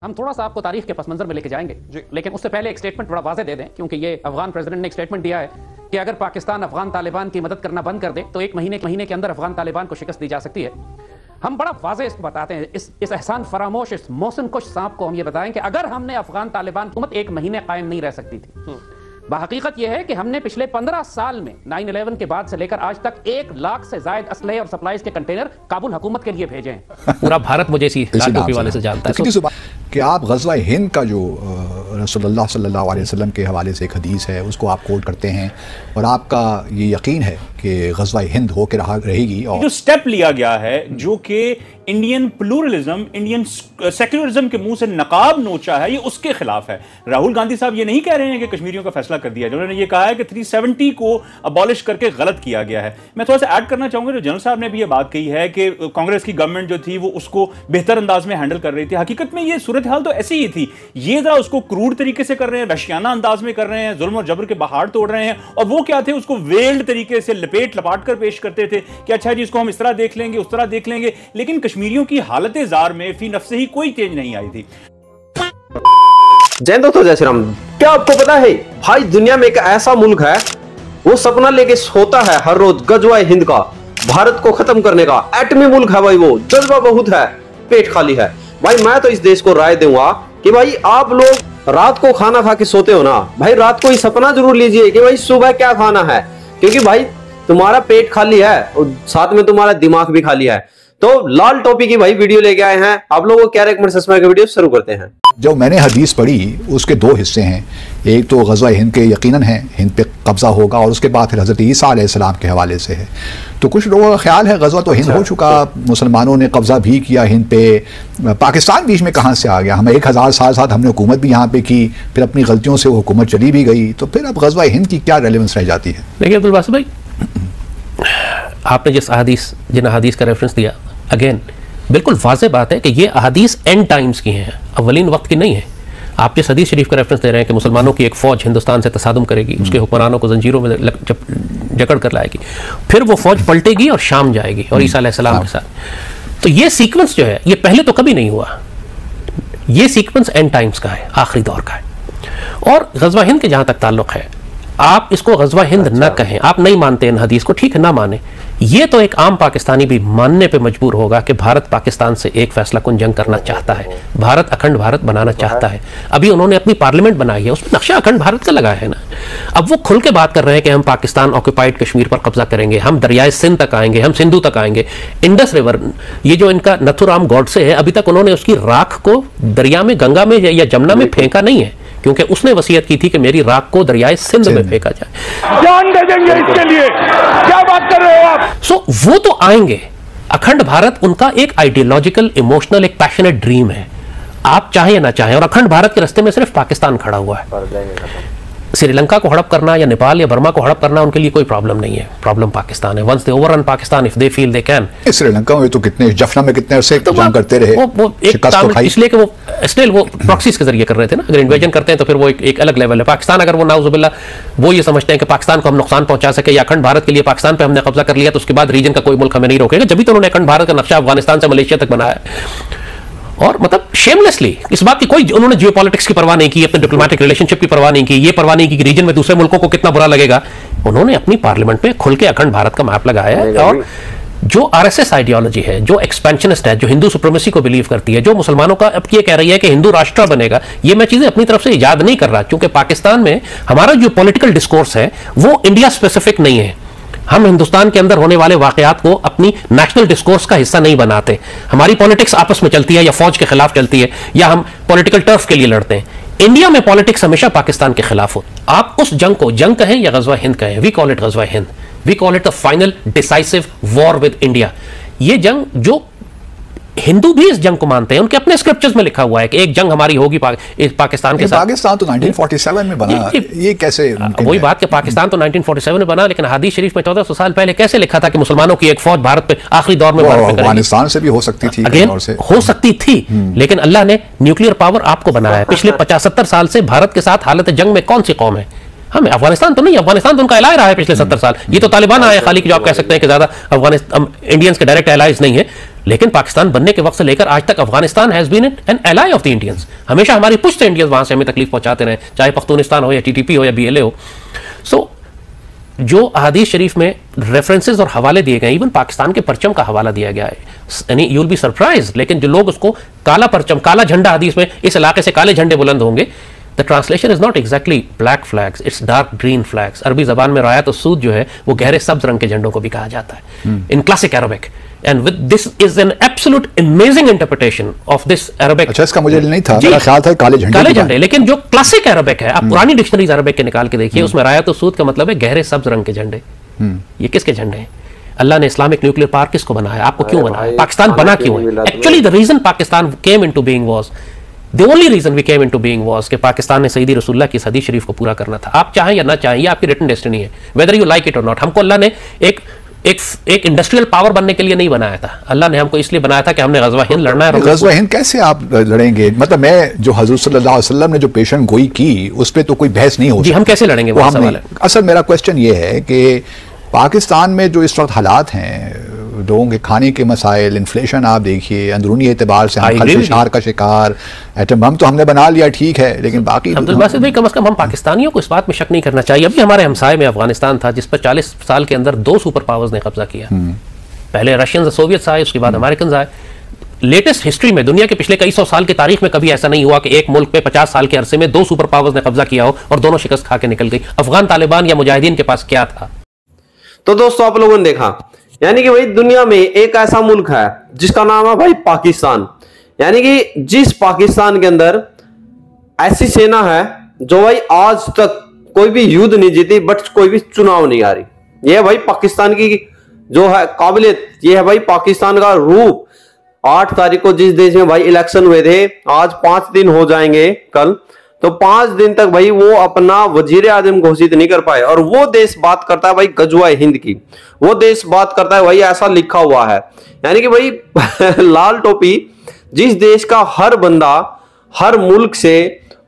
हम थोड़ा सा आपको तारीख के पस मंजर में लेके जाएंगे, लेकिन उससे पहले एक स्टेटमेंट बड़ा वाज़ेह दे दें, क्योंकि ये अफगान प्रेसिडेंट ने एक स्टेटमेंट दिया है कि अगर पाकिस्तान अफगान तालिबान की मदद करना बंद कर दे तो एक महीने के अंदर अफगान तालिबान को शिकस्त दी जा सकती है। हम बड़ा वाज़ेह इसको बताते हैं, इस एहसान फरामोश, इस मौसम कुश सांप को हम ये बताएं कि अगर हमने अफगान तालिबान हुकूमत एक महीने कायम नहीं रह सकती थी। हकीकत यह है कि हमने पिछले 15 साल में 9/11 के बाद से लेकर आज तक 1 लाख से ज्यादा असलहे और सप्लाईज के कंटेनर काबुल हुकूमत के लिए भेजे हैं। पूरा भारत मुझे इसी लाल टोपी वाले से जानता है कि आप ग़ज़वा हिंद का जो रसूलुल्लाह सल्लल्लाहु अलैहि वसल्लम के हवाले से एक हदीस है उसको आप कोट करते हैं और आपका ये यकीन है कि ग़ज़वा हिंद हो के रहेगी। और जो स्टेप लिया गया है जो कि इंडियन प्लूरलिज्म, इंडियन सेक्युलरिज्म के मुंह से नकाब नोचा है, ये उसके खिलाफ है। राहुल गांधी साहब ये नहीं कह रहे हैं कि कश्मीरियों का फैसला कर दिया है, उन्होंने ये कहा है कि 370 को अबॉलिश करके गलत किया गया है। मैं थोड़ा सा ऐड करना चाहूंगा, जो जनरल साहब ने भी ये बात कही है कि कांग्रेस की गवर्नमेंट जो थी वो उसको बेहतर अंदाज में हैंडल कर रही थी। हकीकत में ये सूरत हाल तो ऐसी ही थी, ये जरा उसको क्रूड तरीके से कर रहे हैं, रशियाना अंदाज में कर रहे हैं, जुल्म और जबर के पहाड़ तोड़ रहे हैं। और वो क्या थे, उसको वेल्ड तरीके से लपाट कर पेश करते थे कि अच्छा जी इसको हम इस तरह देख लेंगे, उस तरह देख लेंगे। लेकिन कश्मीरियों की हालत जार में फी नफ्से ही कोई चेंज नहीं आई थी। जय हिंद दोस्तों, जय श्री राम। क्या आपको पता है भाई, दुनिया में एक ऐसा मुल्क है वो सपना लेके सोता है हर रोज ग़ज़वा हिंद का, भारत को खत्म करने का। एटमी मुल्क है भाई, वो जज्बा बहुत है, पेट खाली है भाई। मैं तो इस देश को राय दूंगा कि भाई आप लोग रात को खाना खा के सोते हो ना भाई, रात को ही सपना जरूर लीजिए कि भाई सुबह क्या खाना है, क्योंकि भाई तुम्हारा पेट खाली है और साथ में तुम्हारा दिमाग भी खाली है। तो लाल टोपी की भाई वीडियो लेके आए हैं आप लोगों को, क्या रेकमेंड सस्में का वीडियो शुरू करते हैं। जो मैंने हदीस पढ़ी उसके 2 हिस्से हैं। एक तो ग़ज़वा हिंद के यकीनन है हिंद पे कब्जा होगा, और उसके बाद फिर हज़रत ईसा अलैहिस्सलाम के हवाले से है। तो कुछ लोगों का ख्याल है ग़ज़वा तो हिंद हो चुका, मुसलमानों ने कब्जा भी किया हिंद पे, पाकिस्तान बीच में कहाँ से आ गया। हम 1000 साल साथ हमने हुकूमत भी यहाँ पे की, फिर अपनी गलतियों से वो हुकूमत चली भी गई, तो फिर अब ग़ज़वा हिंद की क्या रेलेवेंस रह जाती है। देखिए अब्दुल बासित भाई, आपने जिन अहादीस का रेफरेंस दिया, अगेन बिल्कुल वाज़ेह बात है कि ये अहादीस एंड टाइम्स की हैं, अव्वलीन वक्त की नहीं है। आप जिस हदीस शरीफ का रेफरेंस दे रहे हैं कि मुसलमानों की एक फ़ौज हिंदुस्तान से तसादुम करेगी, उसके हुक्मरानों को जंजीरों में जकड़ कर लाएगी, फिर वो फ़ौज पलटेगी और शाम जाएगी और ईसा अलैहिस्सलाम के साथ। तो ये सीक्वेंस जो है ये पहले तो कभी नहीं हुआ, ये सीक्वेंस एंड टाइम्स का है, आखिरी दौर का है। और ग़ज़वा हिंद के जहाँ तक ताल्लुक़ है, आप इसको ग़ज़वा हिंद न कहें, आप नहीं मानते इन हदीस को, ठीक है ना माने, ये तो एक आम पाकिस्तानी भी मानने पे मजबूर होगा कि भारत पाकिस्तान से एक फैसला कुन जंग करना चाहता है, भारत अखंड भारत बनाना चाहता है। अभी उन्होंने अपनी पार्लियामेंट बनाई है, उसमें नक्शा अखंड भारत का लगा है ना। अब वो खुल के बात कर रहे हैं कि हम पाकिस्तान ऑक्यूपाइड कश्मीर पर कब्जा करेंगे, हम दरियाए सिंध तक आएंगे, हम सिंधु तक आएंगे, इंडस रिवर, ये जो इनका नथुराम गॉडसे है, अभी तक उन्होंने उसकी राख को दरिया में, गंगा में या जमुना में फेंका नहीं है, क्योंकि उसने वसीयत की थी कि मेरी राख को दरियाए सिंध में फेंका जाए। जान दे देंगे इसके लिए, क्या बात कर रहे हो आप। सो वो तो आएंगे। अखंड भारत उनका एक आइडियोलॉजिकल, इमोशनल, एक पैशनेट ड्रीम है, आप चाहें या ना चाहें। और अखंड भारत के रास्ते में सिर्फ पाकिस्तान खड़ा हुआ है। श्रीलंका को हड़प करना या नेपाल या बर्मा को हड़प करना उनके लिए कोई प्रॉब्लम नहीं है, प्रॉब्लम पाकिस्तान है। Once they overrun Pakistan if they feel they can. Sri Lanka में तो कितने जफना में कितने अरसे जंग करते रहे, वो इसलिए कि वो स्टिल वो प्रॉक्सीज के जरिए कर रहे थे ना। अगर इन्वेजन करते हैं तो फिर वो एक अलग लेवल है। पाकिस्तान अगर वो नाउजुबिल्ला वो ये समझते हैं कि पाकिस्तान को हम नुकसान पहुंचा सके या अखंड भारत के लिए पाकिस्तान पे हमने कब्जा कर लिया तो उसके बाद रीजन का कोई मुल्क हमें नहीं रोकेगा, जब भी तो उन्होंने अखंड भारत का नक्शा अफगानिस्तान से मलेशिया तक बनाया है। और मतलब शेमलेसली इस बात की कोई, उन्होंने जियोपॉलिटिक्स की परवाह नहीं की, अपने डिप्लोमेटिक रिलेशनशिप की परवाह नहीं की, ये परवाह नहीं की कि रीजन में दूसरे मुल्कों को कितना बुरा लगेगा। उन्होंने अपनी पार्लियामेंट में खुल के अखंड भारत का मैप लगाया है। और जो आरएसएस आइडियोलॉजी है, जो एक्सपेंशनिस्ट है, जो हिंदू सुप्रीमेसी को बिलीव करती है, जो मुसलमानों का अब ये कह रही है कि हिंदू राष्ट्र बनेगा, ये मैं चीजें अपनी तरफ से इजाद नहीं कर रहा, क्योंकि पाकिस्तान में हमारा जो पॉलिटिकल डिस्कोर्स है वो इंडिया स्पेसिफिक नहीं है। हम हिंदुस्तान के अंदर होने वाले वाकयात को अपनी नेशनल डिस्कोर्स का हिस्सा नहीं बनाते। हमारी पॉलिटिक्स आपस में चलती है या फौज के खिलाफ चलती है या हम पॉलिटिकल टर्फ के लिए लड़ते हैं। इंडिया में पॉलिटिक्स हमेशा पाकिस्तान के खिलाफ हो। आप उस जंग को जंग कहें या ग़ज़वा हिंद कहें, we call it Ghazwa Hind, we call it the final decisive war with India. ये जंग जो हिंदू भी इस जंग को मानते हैं, उनके अपने स्क्रिप्चर्स में लिखा हुआ है कि एक जंग हमारी होगी पाकिस्तान के साथ। पाकिस्तान तो 1947 में बना, ये कैसे वही बात कि पाकिस्तान तो 1947 में बना, लेकिन हदीस शरीफ में 1400 साल पहले कैसे लिखा था कि मुसलमानों की एक फौज भारत पे आखिरी दौर में अफगानिस्तान से भी हो सकती थी, अगेन हो सकती थी, लेकिन अल्लाह ने न्यूक्लियर पावर आपको बनाया है। पिछले 50-70 साल से भारत के साथ हालत जंग में कौन सी कौम है? हमें अफगानिस्तान तो नहीं, अफगानिस्तान तो उनका एलाय रहा है पिछले 70 साल। ये तो तालिबान आया खाली कि जो आप कह सकते हैं कि ज्यादा अफगानिस्तान इंडियंस के डायरेक्ट एलाइज नहीं है। लेकिन पाकिस्तान बनने के वक्त से लेकर आज तक Afghanistan has been an ally of the Indians. हमेशा हमारी पुश्त इंडियंस वहां से हमें तकलीफ पहुंचाते रहे, चाहे पख्तूनिस्तान हो या टीटीपी हो या बीएलए हो। सो जो अहादीस शरीफ में रेफरेंसेस और हवाले दिए गए, इवन पाकिस्तान के परचम का हवाला दिया गया है, यानी यू विल बी सरप्राइज, लेकिन जो लोग उसको काला परचम, काला झंडा, हदीस में इस इलाके से काले झंडे बुलंद होंगे, the translation is not exactly black flags, it's dark green flags. अरबी जबान में रायत और सूद जो है वो गहरे सब्ज रंग के झंडों को भी कहा जाता है इन classic Arabic, and with this is an absolute amazing interpretation of this Arabic. अच्छा, इसका मुझे नहीं था, मेरा ख्याल था काले झंडे, लेकिन जो क्लासिक अरबिक है, आप पुरानी डिक्शनरीज अरबिक के निकाल के देखिए, उसमें रायत और सूद का मतलब है गहरे सब्ज रंग के झंडे। ये किसके झंडे हैं? अल्लाह ने इस्लामिक न्यूक्लियर पावर किसको बनाया, आपको क्यों बनाया, पाकिस्तान बना क्यों है? Actually the reason Pakistan came into being was, the only reason we came into being was कि पाकिस्तान ने सईदी रसूलुल्लाह की हदीस शरीफ को पूरा करना था। आप चाहें या ना चाहें, ये आपकी रिटन डेस्टिनी है, वेदर यू लाइक इट और नॉट। हमको अल्लाह ने एक इंडस्ट्रियल पावर बनने के लिए नहीं बनाया था, अल्लाह ने हमको इसलिए बनाया था कि हमने गज़वा हिंद लड़ना है। गज़वा हिंद कैसे आप लड़ेंगे? मतलब मैं जो हुज़ूर सल्लल्लाहु अलैहि वसल्लम ने जो पेशन गोई की उस पर तो कोई बहस नहीं हो जी, हम कैसे लड़ेंगे वो सवाल है। असल मेरा क्वेश्चन ये है कि पाकिस्तान में जो इस वक्त हालात हैं, लोगों के खाने के मसाइल, इन्फ्लेशन आप देखिए, अंदरूनी एतबार से हम खलफशार का शिकार, एटम बम तो हमने बना लिया, ठीक है, लेकिन बाकी अब्दुल बासित भाई, कम से कम हम पाकिस्तानियों को इस बात में शक नहीं करना चाहिए। अभी हमारे हमसाए में अफगानिस्तान था जिस पर 40 साल के अंदर 2 सुपर पावर्स ने कब्जा किया। पहले रशियंस और सोवियट्स आए, उसके बाद अमेरिकन आए। लेटेस्ट हिस्ट्री में, दुनिया के पिछले कई सौ साल की तारीख में कभी ऐसा नहीं हुआ कि एक मुल्क पे 50 साल के अरसे में 2 सुपर पावर्स ने कब्जा किया हो और दोनों शिकस्त खा के निकल गई। अफगान तालिबान या मुजाहिदीन के पास क्या था? तो दोस्तों, आप लोगों ने देखा, यानी कि भाई दुनिया में एक ऐसा मुल्क है जिसका नाम है भाई पाकिस्तान। यानी कि जिस पाकिस्तान के अंदर ऐसी सेना है जो भाई आज तक कोई भी युद्ध नहीं जीती, बट कोई भी चुनाव नहीं आ रही। यह है भाई पाकिस्तान की जो है काबिलियत, यह है भाई पाकिस्तान का रूप। 8 तारीख को जिस देश में भाई इलेक्शन हुए थे, आज 5 दिन हो जाएंगे कल, तो 5 दिन तक भाई वो अपना वजीर आजम घोषित नहीं कर पाए। और वो देश बात करता है भाई गजवाए हिंद की, वो देश बात करता है भाई ऐसा लिखा हुआ है। यानी कि भाई लाल टोपी, जिस देश का हर बंदा हर मुल्क से,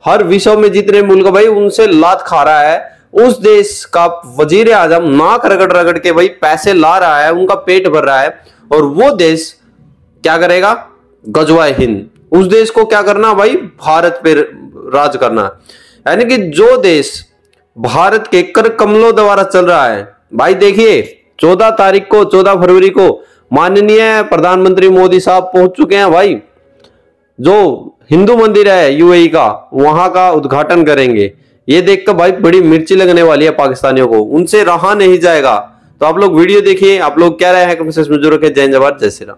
हर विश्व में जितने मुल्क भाई उनसे लात खा रहा है, उस देश का वजीर आजम नाक रगड़ रगड़ के भाई पैसे ला रहा है, उनका पेट भर रहा है, और वो देश क्या करेगा? गजवाए हिंद। उस देश को क्या करना भाई? भारत पे राज करना। यानी कि जो देश भारत के कर कमलों द्वारा चल रहा है, भाई देखिए 14 फरवरी को माननीय प्रधानमंत्री मोदी साहब पहुंच चुके हैं भाई, जो हिंदू मंदिर है यूएई का, वहां का उद्घाटन करेंगे। ये देखकर भाई बड़ी मिर्ची लगने वाली है पाकिस्तानियों को, उनसे रहा नहीं जाएगा। तो आप लोग वीडियो देखिए, आप लोग क्या रहे हैं कमेंट सेक्शन में जरूर रखें। जय हिंद, जय भारत, जय श्री राम।